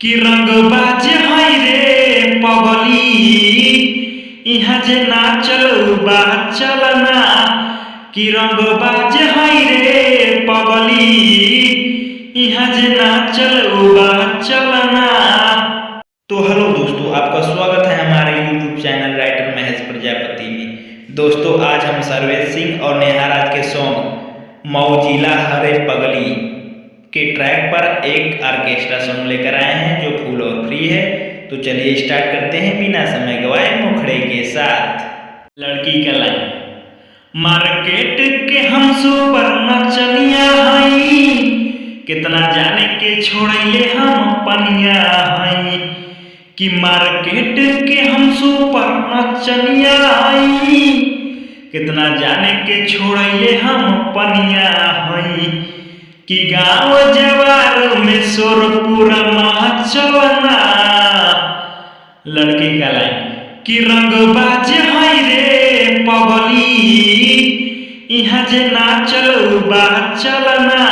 कि रंगबाज है रे पगली इहाँ जे नाचल बा चलना। कि रंगबाज है रे पगली इहाँ जे नाचल बा चलना। तो हेलो दोस्तों, आपका स्वागत है हमारे YouTube channel writer Mahesh Prajapati में। दोस्तों, आज हम सर्वेश सिंह और नेहा राज के सॉन्ग मौजिला हरे पगली के ट्रैक पर एक ऑर्केस्ट्रा सॉन्ग लेकर आए हैं जो फुल और फ्री है। तो चलिए स्टार्ट करते हैं बिना समय गवाए मुखड़े के साथ। लड़की का लाइन, मार्केट के हम सुपर नचनिया हई, कितना जाने के छोड़िए हम पनिया हई। कि मार्केट के हम सुपर नचनिया हई, कितना जाने के छोड़िए हम पनिया हई। कि गाँव जवार में शोर पूरा मचलना। लड़की का लाइन, कि रंगबाज है रे पगली इहाँ जे नाचल बा चलना।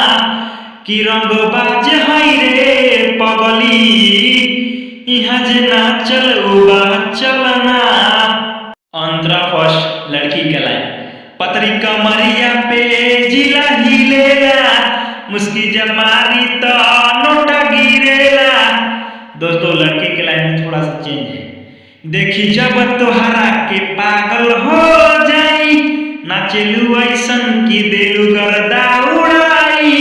कि रंगबाज है रे पगली इहाँ जे नाचल बा चलना। अंतरा फर्स्ट। लड़की का लाइन, पतरी कमरिया पे जिला हिलेला, मुस्की जमारी तो नोटा गिरेला। दोस्तों, लड़की के लाइन में थोड़ा सा चेंज है। देखी जब तोहरा के पागल हो जाई, नाचेलू ऐसन की देलू गर्दा उड़ाई।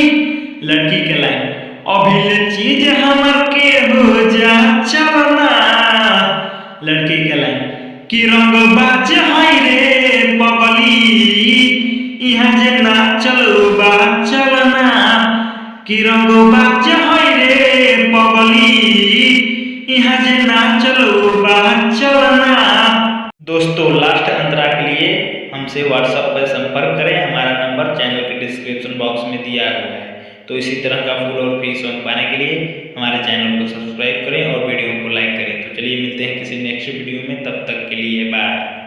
लड़की के लाइन, अभिले चीज हमर के हो जा चलना। लड़की के लाइन, कि रंगबाज है रे पगली इहाँ जे नाचल बा चलना। कि रंगबाज है रे पगली इहाँ जे नाचल बा चलना। दोस्तों, लास्ट अंतरा के लिए हमसे व्हाट्सएप पर संपर्क करें। हमारा नंबर चैनल के डिस्क्रिप्शन बॉक्स में दिया हुआ है। तो इसी तरह का फुल और फ्री सॉन्ग पाने के लिए हमारे चैनल को सब्सक्राइब करें और वीडियो को लाइक करें। तो चलिए मिलते हैं किसी नेक्स्ट वीडियो में, तब तक के लिए बाय।